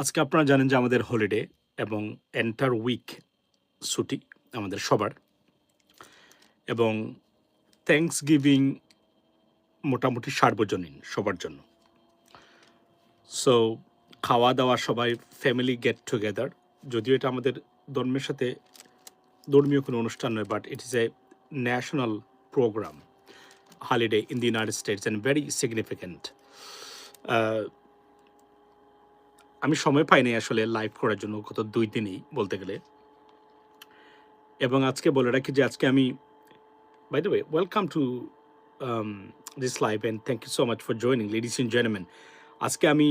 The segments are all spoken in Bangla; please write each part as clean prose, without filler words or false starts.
আজকে আপনারা জানেন যে আমাদের হলিডে এবং এন্টার উইক ছুটি আমাদের সবার, এবং থ্যাঙ্কস গিভিং মোটামুটি সার্বজনীন সবার জন্য। সো খাওয়া দাওয়া সবাই ফ্যামিলি গেট টুগেদার, যদিও এটা আমাদের ধর্মের সাথে ধর্মীয় কোনো অনুষ্ঠান নয়, but it is a national program holiday in the United States and very significant. আমি সময় পাইনি আসলে লাইভ করার জন্য গত 2 দিনই বলতে গেলে, এবং আজকে বলে রাখি যে আজকে আমি, by the way, welcome to this live and thank you so much for joining ladies and gentleman. আজকে আমি,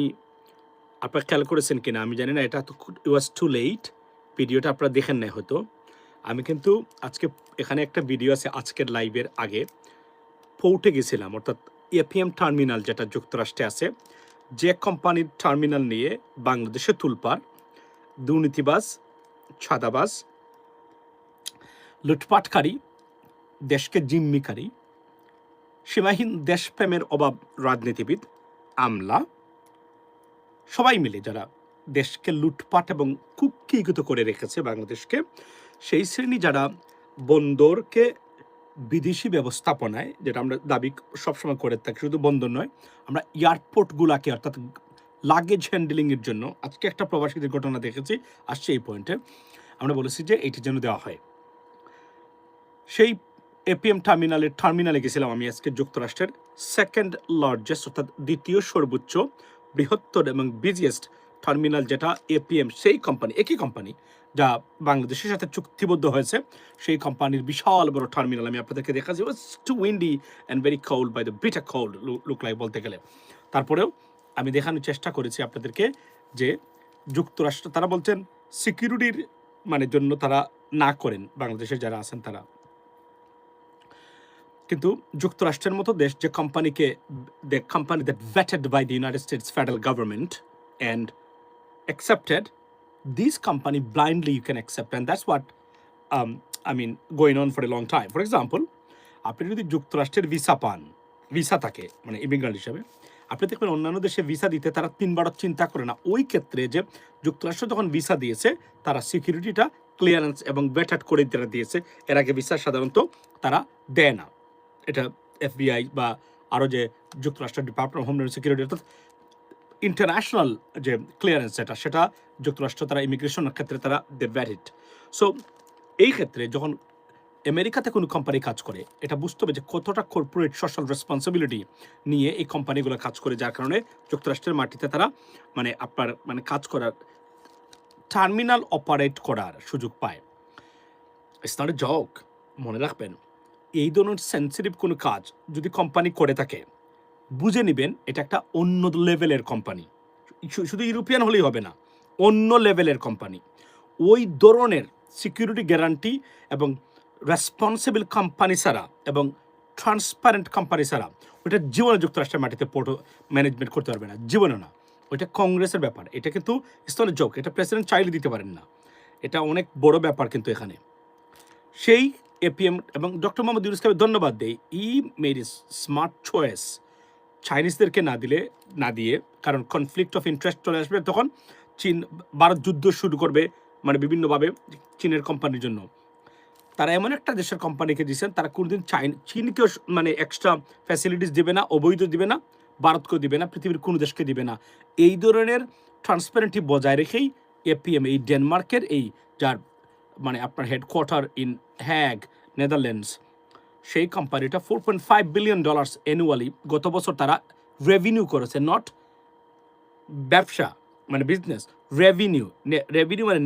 আপনারা খেয়াল করেছেন কিনা আমি জানি না, এটা তো ইট ওয়াজ টু লেট, ভিডিওটা আপনারা দেখেন নাই হয়তো। আমি কিন্তু আজকে এখানে একটা ভিডিও আছে আজকের লাইভের আগে, পোর্টে গেছিলাম, অর্থাৎ এপিএম টার্মিনাল যেটা যুক্তরাষ্ট্রে আছে, যে কোম্পানির টার্মিনাল নিয়ে বাংলাদেশে তুলপার, দুর্নীতিবাজ, ছাদাবাজ, লুটপাটকারী, দেশকে জিম্মিকারী, সীমাহীন দেশপ্রেমের অভাব রাজনীতিবিদ, আমলা, সবাই মিলে যারা দেশকে লুটপাট এবং কুক্ষিগত করে রেখেছে বাংলাদেশকে, সেই শ্রেণী যারা বন্দরকে বিদেশি ব্যবস্থাপনায়, যেটা আমরা দাবি সবসময় করে থাকি, শুধু বন্দর নয়, আমরা এয়ারপোর্টগুলাকে, অর্থাৎ লাগেজ হ্যান্ডেলিংয়ের জন্য, আজকে একটা প্রবাসীদের ঘটনা দেখেছি, আসছে এই পয়েন্টে, আমরা বলেছি যে এইটি যেন দেওয়া হয়। সেই এপিএম টার্মিনালে গেছিলাম আমি আজকে, যুক্তরাষ্ট্রের সেকেন্ড লার্জেস্ট, অর্থাৎ দ্বিতীয় সর্বোচ্চ বৃহত্তর এবং বিজিয়েস্ট টার্মিনাল যেটা এপিএম, সেই কোম্পানি, একই কোম্পানি যা বাংলাদেশের সাথে চুক্তিবদ্ধ হয়েছে, সেই কোম্পানির বিশাল বড় টার্মিনাল আমি আপনাদেরকে দেখাচ্ছি। Was too windy and very cold, by the bitter cold look like বলতে গেলে। তারপরেও আমি দেখানোর চেষ্টা করেছি আপনাদেরকে যে যুক্তরাষ্ট্র, তারা বলছেন সিকিউরিটির জন্য তারা না করেন বাংলাদেশের যারা আছেন তারা, কিন্তু যুক্তরাষ্ট্রের মতো দেশ যে কোম্পানিকে, the company that vetted by the United States federal government and accepted, this company blindly you can accept, and that's what going on for a long time. For example, আপনি যদি যুক্তরাষ্ট্রের ভিসা পান, ভিসা থাকে ইমিগ্রেন্ট হিসাবে, আপনি দেখবেন অন্যান্য দেশে ভিসা দিতে তারা 3বার চিন্তা করে না। ওই ক্ষেত্রে যে যুক্তরাষ্ট্র যখন ভিসা দিয়েছে, তারা সিকিউরিটিটা ক্লিয়ারেন্স এবং ভেটেড করে তারা দিয়েছে, এর আগে ভিসা সাধারণত তারা দেয় না। এটা এফবিআই বা আরও যে যুক্তরাষ্ট্রের ডিপার্টমেন্ট অফ হোমল্যান্ড সিকিউরিটি, অর্থাৎ ইন্টারন্যাশনাল যে ক্লিয়ারেন্স সেটা যুক্তরাষ্ট্র তারা ইমিগ্রেশনের ক্ষেত্রে তারা দে ভ্যালিড। সো এই ক্ষেত্রে যখন আমেরিকাতে কোনো কোম্পানি কাজ করে, এটা বুঝতে হবে যে কতটা কর্পোরেট সোশ্যাল রেসপন্সিবিলিটি নিয়ে এই কোম্পানিগুলো কাজ করে, যার কারণে যুক্তরাষ্ট্রের মাটিতে তারা আপনার কাজ করার, টার্মিনাল অপারেট করার সুযোগ পায়। ইটস নট এ জক, মনে রাখবেন, এই ধরনের সেন্সিটিভ কোনো কাজ যদি কোম্পানি করে থাকে, বুঝে নেবেন এটা একটা অন্য লেভেলের কোম্পানি। শুধু ইউরোপিয়ান হলেই হবে না, অন্য লেভেলের কোম্পানি। ওই ধরনের সিকিউরিটি গ্যারান্টি এবং রেসপন্সিবল কোম্পানি ছাড়া এবং ট্রান্সপারেন্ট কোম্পানি ছাড়া ওইটা জীবনে যুক্তরাষ্ট্রের মাটিতে পোর্ট ম্যানেজমেন্ট করতে পারবে না, জীবনে না। ওইটা কংগ্রেসের ব্যাপার, এটা কিন্তু স্তনের জোক, এটা প্রেসিডেন্ট চাইলে দিতে পারেন না, এটা অনেক বড় ব্যাপার। কিন্তু এখানে সেই এপিএম এবং ডক্টর মোহাম্মদ ইউনূসকে ধন্যবাদ দেই, ই মেড ইজ স্মার্ট চয়েস, চাইনিজদেরকে না দিয়ে, কারণ কনফ্লিক্ট অফ ইন্টারেস্ট চলে আসবে, তখন চীন ভারত যুদ্ধ শুরু করবে বিভিন্নভাবে চীনের কোম্পানির জন্য। তারা এমন একটা দেশের কোম্পানিকে দিয়েছেন, তারা কোনোদিন চীনকেও এক্সট্রা ফ্যাসিলিটিস দিবে না, অবৈধ দিবে না, ভারতকেও দিবে না, পৃথিবীর কোনো দেশকে দিবে না। এই ধরনের ট্রান্সপারেন্টি বজায় রেখেই এপিএম, এই ডেনমার্কের, এই যার আপনার হেডকোয়ার্টার ইন হ্যাগ, নেদারল্যান্ডস, সেই কোম্পানিটা $4.5 বিলিয়ন অ্যানুয়ালি গত বছর তারা রেভিনিউ করেছে, নট ব্যবসা business, revenue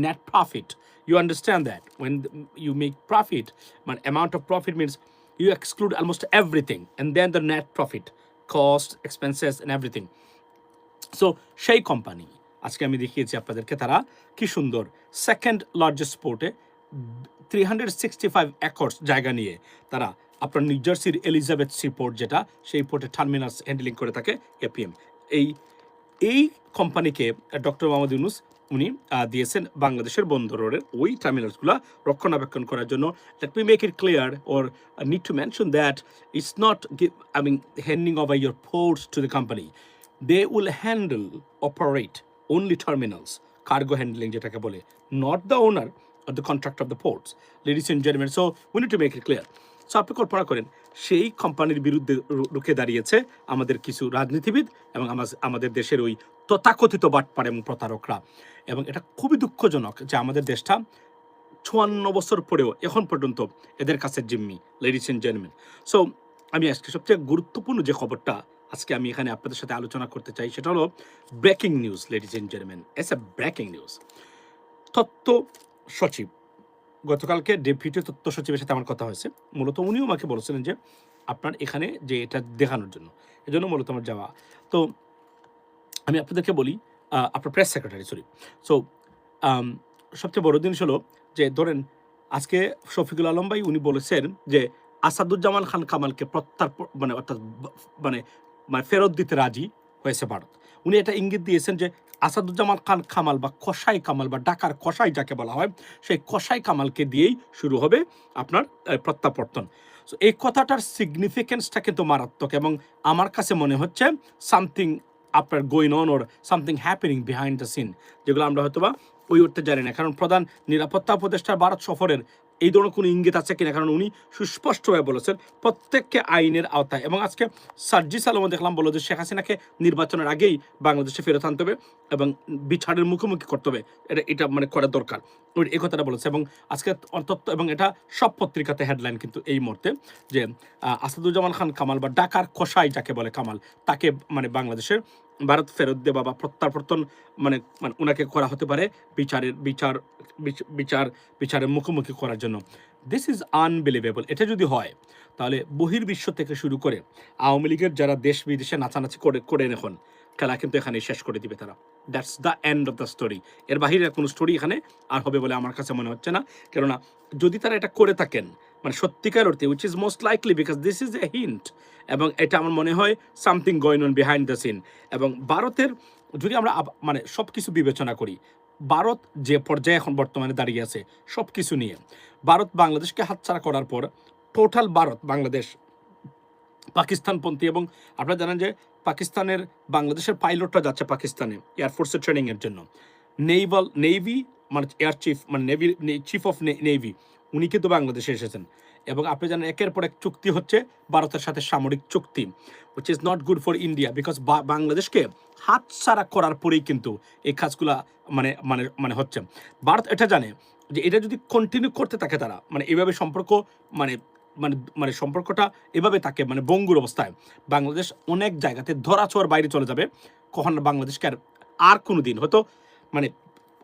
net profit. You understand that when you make profit, amount of profit means you exclude almost everything, and then the net profit, cost, expenses and everything. So সেই কোম্পানি আজকে আমি দেখিয়েছি আপনাদেরকে, তারা কি সুন্দর সেকেন্ড লার্জেস্ট পোর্টে 365 একর্স জায়গা নিয়ে তারা আপনার নিউ জার্সির এলিজাবেথ সি পোর্ট, যেটা সেই পোর্টে টার্মিনালস হ্যান্ডেলিং করে থাকে এপিএম। এই কোম্পানিকে ডক্টর মোহাম্মদ ইউনূস উনি দিয়েছেন বাংলাদেশের বন্দরের ওই টার্মিনালসগুলো রক্ষণাবেক্ষণ করার জন্য। Let me make it clear or need to mention that it's not handing over your ports to the company. They will handle, operate only terminals, cargo handling যেটাকে বলে, not the owner of the contract of the ports. Ladies and gentlemen, so we need to make it clear. So আপনি কল্পনা করেন সেই কোম্পানির বিরুদ্ধে রুখে দাঁড়িয়েছে আমাদের কিছু রাজনীতিবিদ এবং আমাদের দেশের ওই তথাকথিত বাটপার এবং প্রতারকরা, এবং এটা খুবই দুঃখজনক যে আমাদের দেশটা 54 বছর পরেও এখন পর্যন্ত এদের কাছে জিম্মি। লেডিস এন্ড জেন্টলম্যান, সো আমি আজকে সবচেয়ে গুরুত্বপূর্ণ যে খবরটা আজকে আমি এখানে আপনাদের সাথে আলোচনা করতে চাই সেটা হলো breaking news. Ladies and gentleman, it's a breaking news. তথ্য সচিব গতকালকে ডেপুটি তথ্য সচিবের সাথে আমার কথা হয়েছে। মূলত উনিও আমাকে বলেছিলেন যে আপনার এখানে যে এটা দেখানোর জন্য, এজন্য মূলত আমার যাওয়া। তো আমি আপনাদেরকে বলি, আপনার প্রেস সেক্রেটারি সো সবচেয়ে বড় জিনিস হলো যে ধরেন আজকে শফিকুল আলম ভাই উনি বলেছেন যে আসাদুজ্জামান খান কামালকে অর্থাৎ ফেরত দিতে রাজি হয়েছে ভারত। উনি এটা ইঙ্গিত দিয়েছেন যে আসাদুজ্জামান খান কামাল বা কসাই কামাল বা ঢাকার কসাই যাকে বলা হয়, সেই কসাই কামালকে দিয়েই শুরু হবে আপনার প্রত্যাবর্তন। সো এই কথাটার সিগনিফিকেন্সটা কিন্তু মারাত্মক, এবং আমার কাছে মনে হচ্ছে সামথিং আপনার going on or something happening behind the scene, যেগুলো আমরা হয়তো বা ওই অর্থে জানি না। কারণ প্রধান নিরাপত্তা উপদেষ্টার ভারত সফরের এই ধরনের কোনো ইঙ্গিত আছে কিনা, কারণ উনি সুস্পষ্টভাবে বলেছেন প্রত্যেককে আইনের আওতায়, এবং আজকে সার্জিস আলমও দেখলাম বলো যে শেখ হাসিনাকে নির্বাচনের আগেই বাংলাদেশে ফেরত আনতে হবে এবং বিচারের মুখোমুখি করতে হবে, এটা করা দরকার, এই কথাটা বলেছে। এবং আজকে অন্তত, এবং এটা সব পত্রিকাতে হেডলাইন কিন্তু এই মুহূর্তে, যে আসাদুজ্জামান খান কামাল বা ঢাকার কসাই যাকে বলে কামাল, তাকে বাংলাদেশের ভারত ফেরত দেওয়া বা প্রত্যাবর্তন ওনাকে করা হতে পারে বিচারের মুখোমুখি করার জন্য। This is unbelievable. এটা যদি হয় তাহলে বহির্বিশ্ব থেকে শুরু করে আওয়ামী লীগের যারা দেশ বিদেশে নাচানাচি করে এখন খেলা কিন্তু এখানে শেষ করে দিবে তারা। That's the end of the story. এর বাহিরে কোনো স্টোরি এখানে আর হবে বলে আমার কাছে মনে হচ্ছে না। কেননা যদি তারা এটা করে থাকেন সত্যিকার অর্থে, which is most likely, because this is a hint, এবং এটা আমার মনে হয় something going on behind the scene. এবং ভারতের যদি আমরা সব কিছু বিবেচনা করি, ভারত যে পর্যায়ে এখন বর্তমানে দাঁড়িয়ে আছে সব কিছু নিয়ে, ভারত বাংলাদেশকে হাতছাড়া করার পর টোটাল ভারত বাংলাদেশ পাকিস্তানপন্থী, এবং আপনারা জানেন যে পাকিস্তানের বাংলাদেশের পাইলটরা যাচ্ছে পাকিস্তানে এয়ারফোর্সের ট্রেনিংয়ের জন্য। Navy air chief navy chief of navy উনি কিন্তু বাংলাদেশে এসেছেন, এবং আপনি জানেন একের পর এক চুক্তি হচ্ছে ভারতের সাথে সামরিক চুক্তি, which is not good for India, because বাংলাদেশকে হাতছাড়া করার পরেই কিন্তু এই কাজগুলা হচ্ছে। ভারত এটা জানে যে এটা যদি কন্টিনিউ করতে থাকে তারা এভাবে সম্পর্ক সম্পর্কটা এভাবে থাকে বঙ্গুর অবস্থায়, বাংলাদেশ অনেক জায়গাতে ধরাছোঁয়ার বাইরে চলে যাবে। কখন বাংলাদেশকে আর কোনো দিন হয়তো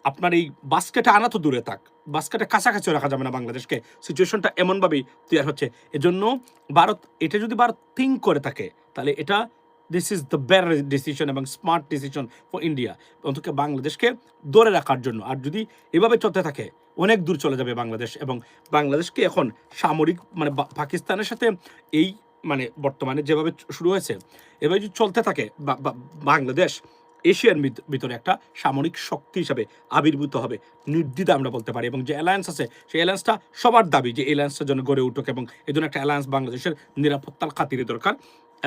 আপনার এই বাস্কেটে আনা তো দূরে থাক, বাস্কেটে কাছাকাছিও রাখা যাবে না বাংলাদেশকে। সিচুয়েশনটা এমনভাবেই তৈরি হচ্ছে। এজন্য ভারত এটা যদি ভারত থিঙ্ক করে থাকে তাহলে এটা this is the better decision এবং স্মার্ট ডিসিশন ফর ইন্ডিয়া, অন্তত বাংলাদেশকে ধরে রাখার জন্য। আর যদি এভাবে চলতে থাকে অনেক দূর চলে যাবে বাংলাদেশ, এবং বাংলাদেশকে এখন সামরিক পাকিস্তানের সাথে এই বর্তমানে যেভাবে শুরু হয়েছে এভাবে যদি চলতে থাকে বাংলাদেশ এশিয়ার ভিতরে একটা সামরিক শক্তি হিসাবে আবির্ভূত হবে নির্দ্বিধা আমরা বলতে পারি। এবং যে অ্যালায়েন্স আছে সেই অ্যালায়েন্সটা সবার দাবি যে অ্যালায়েন্সটার জন্য গড়ে উঠুক, এবং এই জন্য একটা অ্যালায়েন্স বাংলাদেশের নিরাপত্তার খাতিরে দরকার,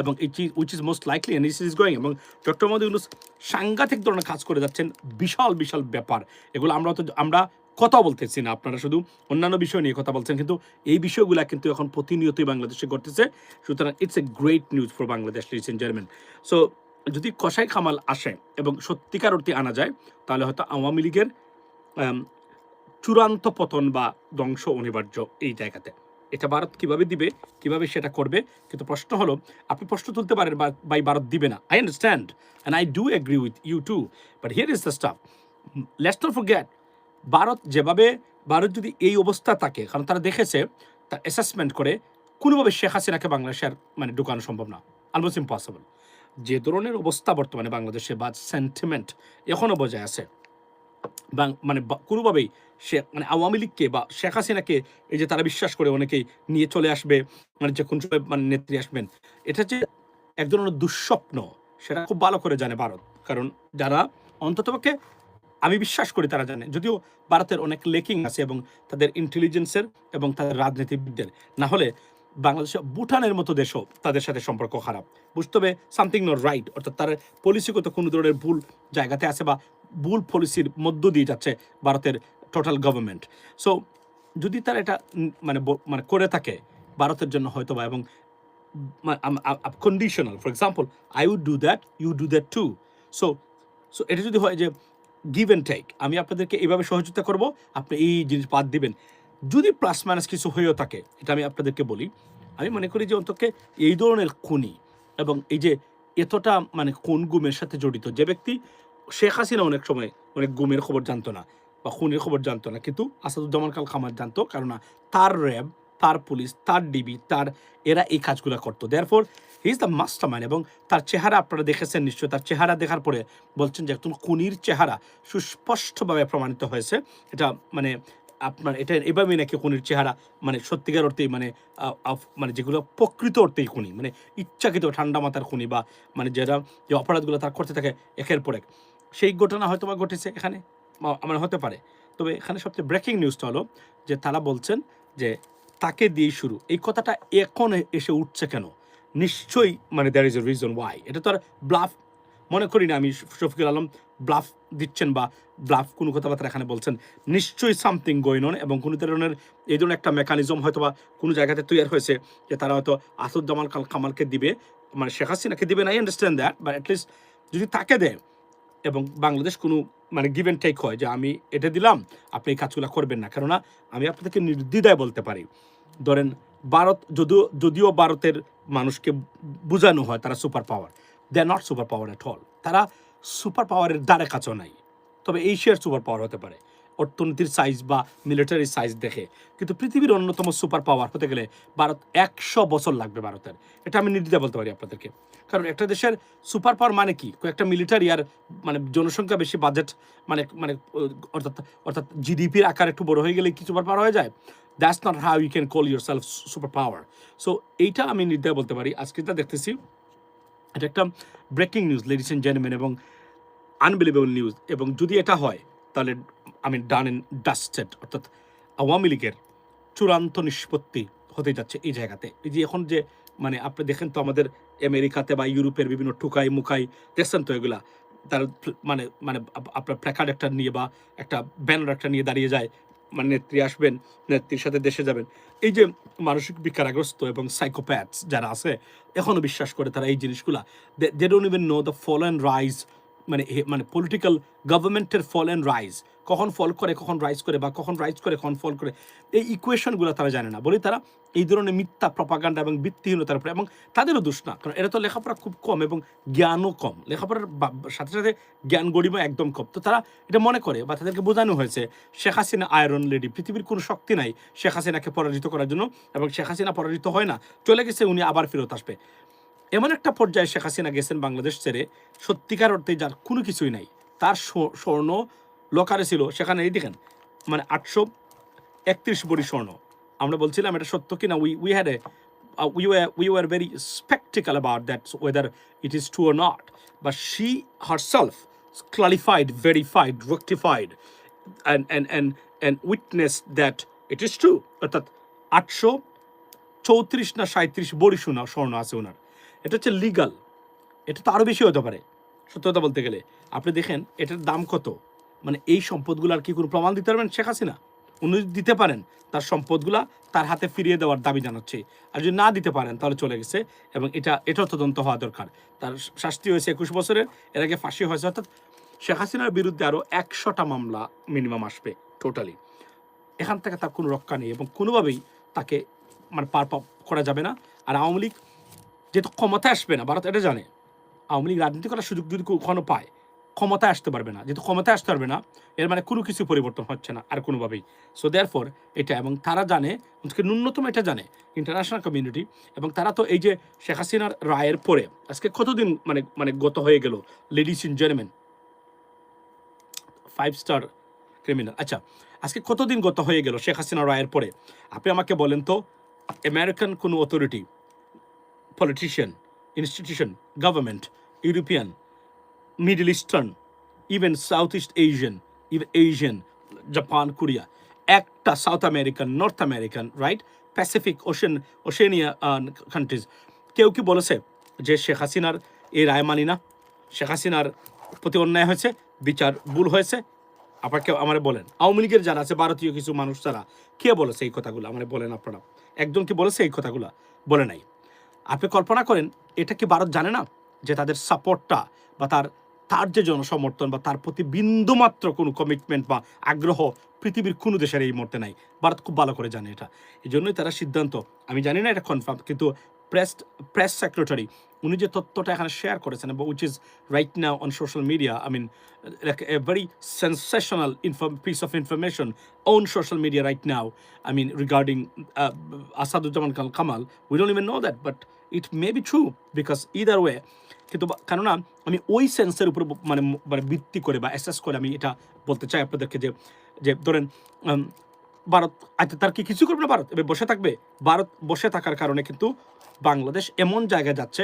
এবং which is most likely and this is going. এবং ডক্টর মোহাম্মদ ইউনূস সাংঘাতিক ধরনের কাজ করে যাচ্ছেন, বিশাল বিশাল ব্যাপার এগুলো। আমরা কথা বলতেছি না, আপনারা শুধু অন্যান্য বিষয় নিয়ে কথা বলছেন, কিন্তু এই বিষয়গুলো কিন্তু এখন প্রতিনিয়তই বাংলাদেশে ঘটতেছে। সুতরাং it's a great news for Bangladesh, ladies and gentleman. So যদি কসাই কামাল আসে এবং সত্যিকার অর্থে আনা যায় তাহলে হয়তো আওয়ামী লীগের চূড়ান্ত পতন বা ধ্বংস অনিবার্য এই জায়গাতে। এটা ভারত কিভাবে দিবে, কিভাবে সেটা করবে, কিন্তু প্রশ্ন হলো, আপনি প্রশ্ন তুলতে পারেন ভাই ভারত দিবে না। I understand and I do agree with you too, but here is the stuff, let's not forget, Bharat যদি এই অবস্থা থাকে, কারণ তারা দেখেছে, তার অ্যাসেসমেন্ট করে কোনোভাবে শেখ হাসিনাকে বাংলাদেশের ঢুকানো সম্ভব না, অলমোস্ট ইম্পসিবল। যে ধরনের অবস্থা বর্তমানে বাংলাদেশে বা সেন্টিমেন্ট এখনও বজায় আছে, কোনোভাবেই সে আওয়ামী লীগকে বা শেখ হাসিনাকে এই যে তারা বিশ্বাস করে অনেকেই নিয়ে চলে আসবে, যে কোন সময় নেত্রী আসবেন, এটা যে এক ধরনের দুঃস্বপ্ন সেটা খুব ভালো করে জানে ভারত। কারণ যারা অন্ততপক্ষে আমি বিশ্বাস করি তারা জানে, যদিও ভারতের অনেক লেকিং আছে এবং তাদের ইন্টেলিজেন্সের এবং তাদের রাজনীতিবিদদের, না হলে বাংলাদেশে ভুটানের মতো দেশও তাদের সাথে সম্পর্ক খারাপ, বুঝতে হবে সামথিং নট রাইট, অর্থাৎ তার পলিসিগত কোনো ধরনের ভুল জায়গাতে আছে বা ভুল পলিসির মধ্য দিয়ে যাচ্ছে ভারতের টোটাল গভর্নমেন্ট। সো যদি তারা এটা মানে করে থাকে ভারতের জন্য হয়তো বা, এবং conditional, for example I would do that, you do that too. So so এটা যদি হয় যে গিভ অ্যান্ড টেক, আমি আপনাদেরকে এইভাবে সহযোগিতা করব, আপনি এই জিনিস বাদ দিবেন, যদি প্লাস মাইনাস কিছু হয়েও থাকে, এটা আমি আপনাদেরকে বলি, আমি মনে করি যে অন্তত এই ধরনের খুনি এবং এই যে এতটা মানে কোন গুমের সাথে জড়িত যে ব্যক্তি, শেখ হাসিনা অনেক সময় অনেক গুমের খবর জানতো না বা খুনের খবর জানতো না, কিন্তু আসাদুজ্জামান খান খামার জানতো, কারণ তার র্যাব, তার পুলিশ, তার ডিবি, এরা এই কাজগুলো করতো। Therefore he is the mastermind. এবং তার চেহারা আপনারা দেখেছেন নিশ্চয়, তার চেহারা দেখার পরে বলছেন যে একজন খুনির চেহারা সুস্পষ্টভাবে প্রমাণিত হয়েছে। এটা মানে আপনার এটা এভাবেই নাকি খুনির চেহারা, মানে সত্যিকার অর্থেই মানে যেগুলো প্রকৃত অর্থেই খুনি, মানে ইচ্ছাকৃত ঠান্ডা মাথার খুনি, বা মানে যারা যে অপরাধগুলো তারা করতে থাকে একের পর এক, সেই ঘটনা হয়তো বা ঘটেছে এখানে, আমার হতে পারে। তবে এখানে সবচেয়ে ব্রেকিং নিউজটা হলো যে তারা বলছেন যে তাকে দিয়ে শুরু, এই কথাটা এখন এসে উঠছে কেন? নিশ্চয়ই মানে there is a reason why. এটা তো আর ব্লাফ মনে করি না আমি, শফিকুল আলম ব্লাফ দিচ্ছেন বা ব্লাফ কোনো কথাবার্তা এখানে বলছেন, নিশ্চয়ই সামথিং গোয়িং অন, এবং কোনো ধরনের এই ধরনের একটা মেকানিজম হয়তো বা কোনো জায়গাতে তৈরি হয়েছে যে তারা হয়তো আসাদুজ্জামান কামালকে দিবে, মানে শেখ হাসিনাকে দিবে না, I understand that, but at least যদি তাকে দেয় এবং বাংলাদেশ কোনো মানে গিভ অ্যান্ড টেক হয় যে আমি এটা দিলাম, আপনি এই কাজগুলো করবেন না, কেননা আমি আপনাদেরকে নির্দ্বিধায় বলতে পারি, ধরেন ভারত যদিও ভারতের মানুষকে বোঝানো হয় তারা super power, they are not super power at all, তারা সুপার পাওয়ারের দ্বারে কাছেও নাই। তবে এশিয়ার সুপার পাওয়ার হতে পারে অর্থনীতির সাইজ বা মিলিটারি সাইজ দেখে, কিন্তু পৃথিবীর অন্যতম সুপার পাওয়ার হতে গেলে ভারত 100 বছর লাগবে ভারতের, এটা আমি নির্দ্বিধায় বলতে পারি আপনাদেরকে। কারণ একটা দেশের সুপার পাওয়ার মানে কি, একটা মিলিটারি আর মানে জনসংখ্যা বেশি, বাজেট মানে মানে অর্থাৎ অর্থাৎ জিডিপির আকার একটু বড় হয়ে গেলে কি সুপার পাওয়ার হয়ে যায়? That's not how you can call yourself super power. So এইটা আমি নির্দ্বিধায় বলতে পারি। আজকে যা দেখতেছি এটা একটা breaking news ladies and gentleman, এবং আনবিলিভেবল নিউজ। এবং যদি এটা হয় তাহলে আমি ডান এন্ড ডাস্টেড, অর্থাৎ আওয়ামী লীগের চূড়ান্ত নিষ্পত্তি হতে যাচ্ছে এই জায়গাতে। এই যে এখন যে মানে আপনি দেখেন তো আমাদের আমেরিকাতে বা ইউরোপের বিভিন্ন টুকাই মুকাই দেখছেন তো এগুলা, তার মানে মানে আপনার প্ল্যাকার্ড একটা নিয়ে বা একটা ব্যানার একটা নিয়ে দাঁড়িয়ে যায়, মানে নেত্রী আসবেন, নেত্রীর সাথে দেশে যাবেন। এই যে মানসিক বিকারগ্রস্ত এবং সাইকোপ্যাথস যারা আছে এখনো বিশ্বাস করে তারা এই জিনিসগুলা, they don't even know the fall and rise, মানে পলিটিক্যাল গভর্নমেন্টের ফল অ্যান্ড রাইজ, কখন ফল করে কখন রাইজ করে, বা কখন রাইজ করে কখন ফল করে, এই ইকুয়েশনগুলো তারা জানে না বলে তারা এই ধরনের মিথ্যা প্রপাগান্ডা এবং ভিত্তিহীনতার উপরে, এবং তাদেরও দোষ না, কারণ এরা তো লেখাপড়া খুব কম এবং জ্ঞানও কম, লেখাপড়ার সাথে সাথে জ্ঞান গরিমা একদম কম। তো তারা এটা মনে করে বা তাদেরকে বোঝানো হয়েছে শেখ হাসিনা আয়রন লেডি, পৃথিবীর কোনো শক্তি নাই শেখ হাসিনাকে পরাজিত করার জন্য, এবং শেখ হাসিনা পরাজিত হয় না, চলে গেছে, উনি আবার ফেরত আসবে। এমন একটা পর্যায়ে শেখ হাসিনা গেছেন বাংলাদেশ ছেড়ে, সত্যিকার অর্থে যার কোনো কিছুই নাই, তার স্বর্ণ লকারে ছিল সেখানে, এই দেখেন মানে 831 বড়ি স্বর্ণ। আমরা বলছিলাম এটা সত্য কিনা, we had a we were very skeptical about that, whether it is true or not, but she herself clarified, verified, rectified, and witnessed that it is true, অর্থাৎ 834 না 37 বড়ি স্বর্ণ আছে ওনার। এটা হচ্ছে লিগাল, এটা তো আরও বেশি হতে পারে সত্য কথা বলতে গেলে। আপনি দেখেন এটার দাম কত, মানে এই সম্পদগুলো আর কি কোনো প্রমাণ দিতে পারবেন শেখ হাসিনা? উনি যদি দিতে পারেন তার সম্পদগুলা তার হাতে ফিরিয়ে দেওয়ার দাবি জানাচ্ছে, আর যদি না দিতে পারেন তাহলে চলে গেছে, এবং এটাও তদন্ত হওয়া দরকার। তার শাস্তি হয়েছে 21 বছরের, এর আগে ফাঁসি হয়েছে, অর্থাৎ শেখ হাসিনার বিরুদ্ধে আরও 100টা মামলা মিনিমাম আসবে টোটালি। এখান থেকে তার কোনো রক্ষা নেই এবং কোনোভাবেই তাকে মানে পার করা যাবে না। আর আওয়ামী লীগ যেহেতু ক্ষমতায় আসবে না, ভারত এটা জানে, আওয়ামী লীগ রাজনীতি করার সুযোগ যদি কখনো পায় ক্ষমতায় আসতে পারবে না, যেহেতু ক্ষমতায় আসতে পারবে না এর মানে কোনো কিছু পরিবর্তন হচ্ছে না আর কোনোভাবেই। সো দেয়ারফর এটা, এবং তারা জানে, ন্যূনতম এটা জানে ইন্টারন্যাশনাল কমিউনিটি, এবং তারা তো এই যে শেখ হাসিনার রায়ের পরে আজকে কতদিন মানে মানে গত হয়ে গেল, ladies and gentleman, 5 star criminal, আচ্ছা আজকে কতদিন গত হয়ে গেল শেখ হাসিনার রায়ের পরে? আপনি আমাকে বলেন তো, আমেরিকান কোনো authority, politician, institution, government, European, Middle Eastern, even Southeast Asian, even Asian, Japan, Korea, একটা south American, north American, right, Pacific Oceania countries, কেউ কি বলেছে যে শেখ হাসিনার এই রায় মানি না, শেখ হাসিনার প্রতি অন্যায় হয়েছে? বিচার ভুল হয়েছে? আপনাকে আমার বলেন, আওয়ামী লীগের যারা আছে ভারতীয় কিছু মানুষ যারা, কে বলেছে এই কথাগুলো আমার বলেন আপনারা? একজন কি বলেছে এই কথাগুলো? বলে নাই। আপনি কল্পনা করেন এটা কি ভারত জানে না যে তাদের সাপোর্টটা বা তার যে জনসমর্থন বা তার প্রতি বিন্দুমাত্র কোনো কমিটমেন্ট বা আগ্রহ পৃথিবীর কোনো দেশের এই মুহূর্তে নাই? ভারত খুব ভালো করে জানে এটা। এই জন্যই তারা সিদ্ধান্ত, আমি জানি না এটা কনফার্ম, কিন্তু প্রেস সেক্রেটারি উনি যে তথ্যটা এখানে শেয়ার করেছেন এবং which is right now on social media, I mean like a very sensational piece of information on social media right now. I mean, regarding Asaduzzaman Kamal, we don't even know that, but it may be true because either way. কিন্তু কেননা আমি ওই সেন্সের উপর মানে মানে ভিত্তি করে বা অ্যাসেস করে আমি এটা বলতে চাই আপনাদেরকে যে যে ধরেন ভারত আচ্ছা তার কি কিছু করবে না, ভারত এবার বসে থাকবে? ভারত বসে থাকার কারণে কিন্তু বাংলাদেশ এমন জায়গায় যাচ্ছে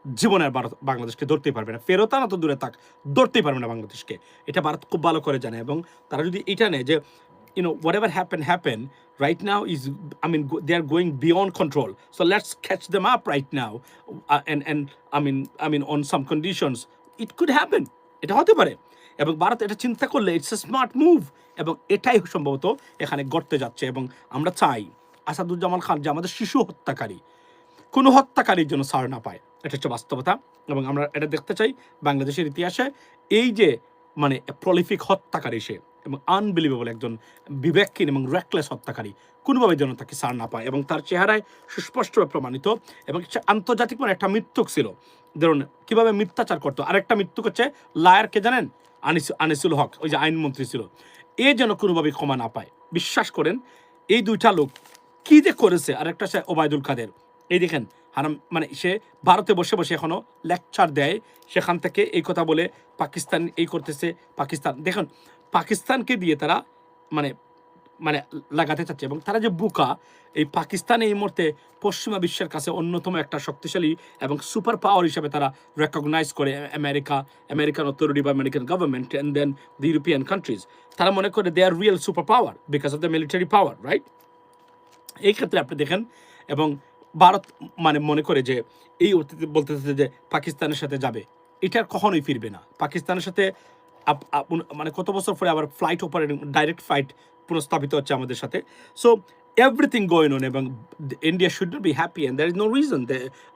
জীবনের ভারত বাংলাদেশকে ধরতেই পারবে না, ফেরত আনা তো দূরে থাক, ধরতেই পারবে না বাংলাদেশকে। এটা ভারত খুব ভালো করে জানে এবং তারা যদি এটা নেয় যে whatever happen right now is, I mean, they are going beyond control, so let's catch them up right now, and I mean on some conditions it could happen, এটা হতে পারে। এবং ভারত এটা চিন্তা করলে ইটস এ স্মার্ট মুভ এবং এটাই সম্ভবত এখানে ঘটতে যাচ্ছে। এবং আমরা চাই আসাদুজ্জামান খান যে আমাদের শিশু হত্যাকারী, কোনো হত্যাকারীর জন্য ছাড় না পায়, এটা হচ্ছে বাস্তবতা। এবং আমরা এটা দেখতে চাই বাংলাদেশের ইতিহাসে এই যে মানে প্রলিফিক হত্যাকারী সে এবং আনবিলিভেবল একজন বিবেকহীন এবং রেকলেস হত্যাকারী, কোনোভাবে যেন তাকে ছাড় না পায়। এবং তার চেহারায় সুস্পষ্টভাবে প্রমাণিত এবং সে আন্তর্জাতিক মানে একটা মৃত্যুক ছিল, ধরুন কীভাবে মিথ্যাচার করতো। আরেকটা মৃত্যুক হচ্ছে লায়ারকে জানেন, আনিসুল হক, ওই যে আইনমন্ত্রী ছিল, এ যেন কোনোভাবেই ক্ষমা না পায়। বিশ্বাস করেন এই দুইটা লোক কী যে করেছে। আরেকটা সে ওবায়দুল কাদের, এই দেখেন হারাম, মানে সে ভারতে বসে বসে এখনো লেকচার দেয়, সেখান থেকে এই কথা বলে পাকিস্তান এই করতেছে, পাকিস্তান দেখুন পাকিস্তানকে দিয়ে তারা মানে মানে লাগাতে চাচ্ছে। এবং তারা যে বুকা, এই পাকিস্তান এই মুহূর্তে পশ্চিমা বিশ্বের কাছে অন্যতম একটা শক্তিশালী এবং সুপার পাওয়ার হিসেবে তারা রেকগনাইজ করে আমেরিকান অথরিটি বা American government and then the European countries. তারা মনে করে they are real super power because of the military power, right? এই ক্ষেত্রে আপনি দেখেন এবং ভারত মানে মনে করে যে এই বলতেছে যে পাকিস্তানের সাথে যাবে, এটা কখনোই ফিরবে না পাকিস্তানের সাথে। মানে কত বছর পরে আবার ফ্লাইট অপারেটিং ডাইরেক্ট ফ্লাইট পুনঃস্থাপিত হচ্ছে আমাদের সাথে। সো এভরিথিং গোয়িং অন এবং India should not be happy and there is no reason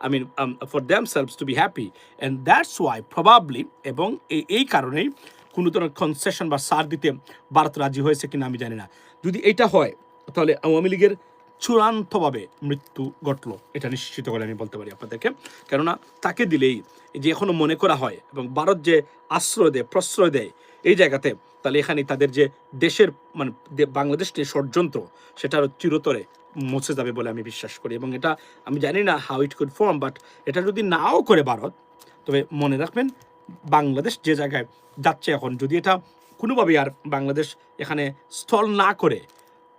I mean for themselves to be happy and that's why probably. এবং এই কারণেই কোনো ধরনের কনসেশন বা সার দিতে ভারত রাজি হয়েছে কিনা আমি জানি না। যদি এটা হয় তাহলে আওয়ামী লীগের চূড়ান্তভাবে মৃত্যু ঘটলো, এটা নিশ্চিত করে আমি বলতে পারি আপনাদেরকে। কেননা তাকে দিলেই যে এখনো মনে করা হয় এবং ভারত যে আশ্রয় দেয় প্রশ্রয় দেয় এই জায়গাতে, তাহলে এখানে তাদের যে দেশের মানে বাংলাদেশ যে ষড়যন্ত্র সেটার চিরতরে মুছে যাবে বলে আমি বিশ্বাস করি। এবং এটা আমি জানি না how it could form, but এটা যদি নাও করে ভারত, তবে মনে রাখবেন বাংলাদেশ যে জায়গায় যাচ্ছে এখন, যদি এটা কোনোভাবেই আর বাংলাদেশ এখানে স্থল না করে,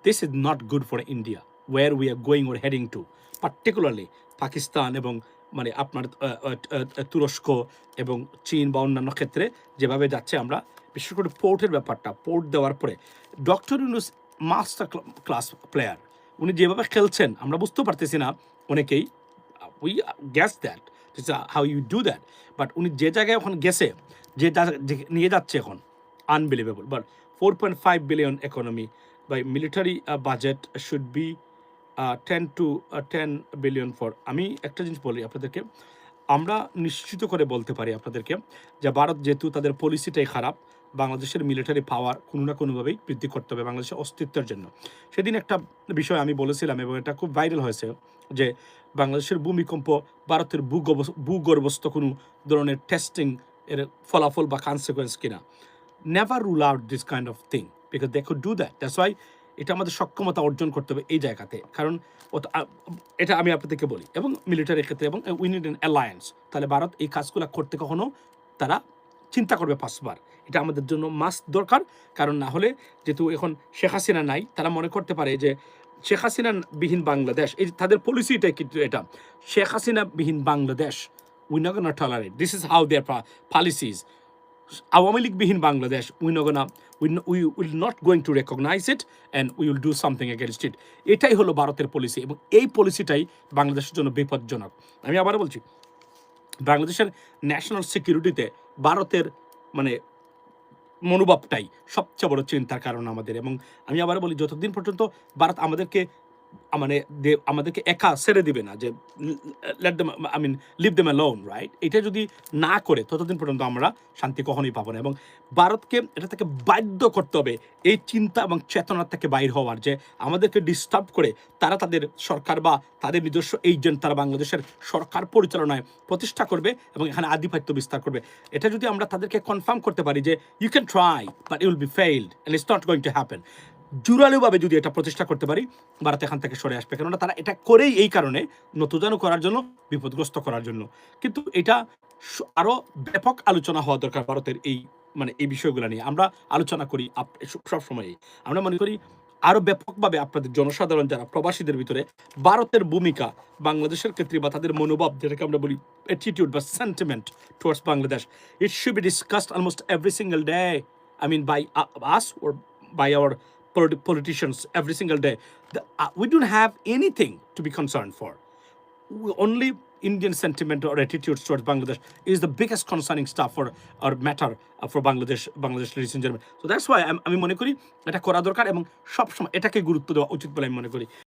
this is not good for India where we are going or heading to, particularly Pakistan এবং মানে আপনার তুরস্ক এবং চীন বা অন্যান্য ক্ষেত্রে যেভাবে যাচ্ছে। আমরা বিশেষ করে পোর্টের ব্যাপারটা, পোর্ট দেওয়ার পরে doctor Yunus master class player, উনি যেভাবে খেলছেন আমরা বুঝতে পারতেছি না অনেকেই, we guess that how you do that, but উনি যে জায়গায় এখন গেছে, যে নিয়ে যাচ্ছে এখন unbelievable. But 4.5 billion economy by military budget should be 10 billion for, আমি একটা জিনিস বলি আপনাদেরকে, আমরা নিশ্চিত করে বলতে পারি আপনাদেরকে যে ভারত যেহেতু তাদের পলিসিটাই খারাপ, বাংলাদেশের মিলিটারি পাওয়ার কোনো না কোনোভাবেই বৃদ্ধি করতে হবে বাংলাদেশের অস্তিত্বের জন্য। সেদিন একটা বিষয় আমি বলেছিলাম এবং এটা খুব ভাইরাল হয়েছে যে বাংলাদেশের ভূমিকম্প ভারতের ভূগর্ভস্থ কোনো ধরনের টেস্টিং এর ফলাফল বা কনসিকুয়েন্স কিনা। Never rule out this kind of thing because they could do that. That's why এটা আমাদের সক্ষমতা অর্জন করতে হবে এই জায়গাতে, কারণ এটা আমি আপনাদেরকে বলি। এবং মিলিটারির ক্ষেত্রে এবং উই নিড অ্যান অ্যালায়েন্স, তাহলে ভারত এই কাজগুলো করতে কখনো তারা চিন্তা করবে পাঁচবার। এটা আমাদের জন্য মাস্ট দরকার, কারণ না হলে যেহেতু এখন শেখ হাসিনা নাই, তারা মনে করতে পারে যে শেখ হাসিনা বিহীন বাংলাদেশ, এই তাদের পলিসিটাই কিন্তু এটা, শেখ হাসিনা বিহীন Bangladesh we not gonna tolerate, this is how their policies. Awami লীগবিহীন Bangladesh we will not going to recognize it and we will do something against it. এটাই হলো ভারতের পলিসি এবং এই পলিসিটাই বাংলাদেশের জন্য বিপজ্জনক। আমি আবার বলছি, বাংলাদেশের ন্যাশনাল সিকিউরিটিতে ভারতের মানে মনোভাবটাই সবচেয়ে বড় চিন্তার কারণ আমাদের। এবং আমি আবার বলি, যতদিন পর্যন্ত ভারত আমাদেরকে মানে আমাদেরকে একা ছেড়ে দিবে না, যে let them, I mean leave them alone, right? এটা যদি না করে ততদিন পর্যন্ত আমরা শান্তি কখনোই পাবো না। এবং ভারতকে এটা থেকে বাধ্য করতে হবে এই চিন্তা এবং চেতনার থেকে বাইর হওয়ার, যে আমাদেরকে ডিস্টার্ব করে তারা তাদের সরকার বা তাদের নিজস্ব এজেন্ট তারা বাংলাদেশের সরকার পরিচালনায় প্রতিষ্ঠা করবে এবং এখানে আধিপত্য বিস্তার করবে। এটা যদি আমরা তাদেরকে কনফার্ম করতে পারি যে you can try but you will be failed and it's not going to happen, জোরালোভাবে যদি এটা প্রতিষ্ঠা করতে পারি, ভারত এখান থেকে সরে আসবে। কেননা তারা এটা করেই এই কারণে নতুজানু করার জন্য, বিপদগ্রস্ত করার জন্য। কিন্তু এটা আরো ব্যাপক আলোচনা হওয়া দরকার ভারতের এই এই বিষয়গুলো নিয়ে। আমরা আলোচনা করি সবসময়ই, আমরা মনে করি আরো ব্যাপকভাবে আপনাদের জনসাধারণ যারা প্রবাসীদের ভিতরে ভারতের ভূমিকা বাংলাদেশের ক্ষেত্রে বা তাদের মনোভাব, যেটাকে আমরা বলি অ্যাটিটিউড বা sentiment towards Bangladesh, it should be discussed almost every single day, I mean by us or by our politicians every single day. We don't have anything to be concerned for. Only Indian sentiment or attitudes towards Bangladesh is the biggest concerning stuff for or matter for Bangladesh, ladies and gentlemen. So that's why আমি মনে করি এটা করা দরকার এবং সবসময় এটাকে গুরুত্ব দেওয়া উচিত বলে আমি মনে করি।